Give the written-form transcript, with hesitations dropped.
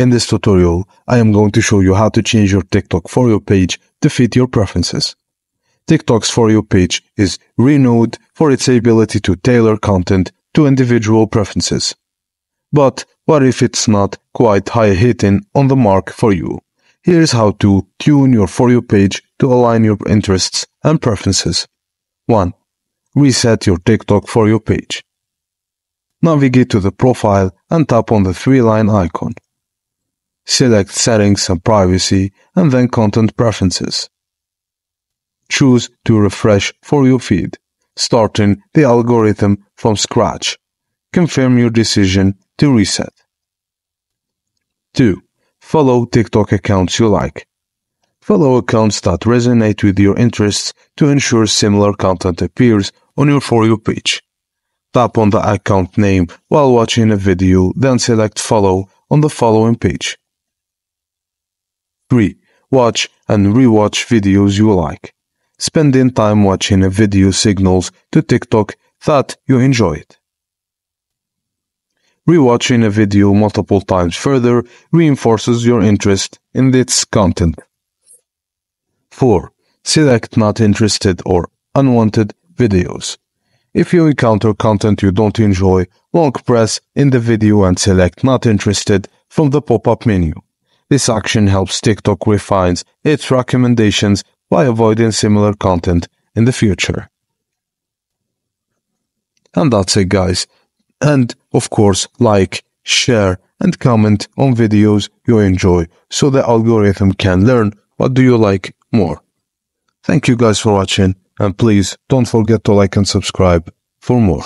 In this tutorial, I am going to show you how to change your TikTok For You page to fit your preferences. TikTok's For You page is renowned for its ability to tailor content to individual preferences. But what if it's not quite high-hitting on the mark for you? Here's how to tune your For You page to align your interests and preferences. 1. Reset your TikTok For You page. Navigate to the profile and tap on the 3-line icon. Select Settings and Privacy and then Content Preferences. Choose to refresh For You feed, starting the algorithm from scratch. Confirm your decision to reset. 2. Follow TikTok accounts you like. Follow accounts that resonate with your interests to ensure similar content appears on your For You page. Tap on the account name while watching a video, then select Follow on the following page. 3. Watch and rewatch videos you like. Spending time watching a video signals to TikTok that you enjoy it. Rewatching a video multiple times further reinforces your interest in its content. 4. Select Not Interested or Unwanted videos. If you encounter content you don't enjoy, long press in the video and select Not Interested from the pop-up menu. This action helps TikTok refine its recommendations by avoiding similar content in the future. And that's it, guys. And, of course, like, share, and comment on videos you enjoy so the algorithm can learn what do you like more. Thank you guys for watching, and please don't forget to like and subscribe for more.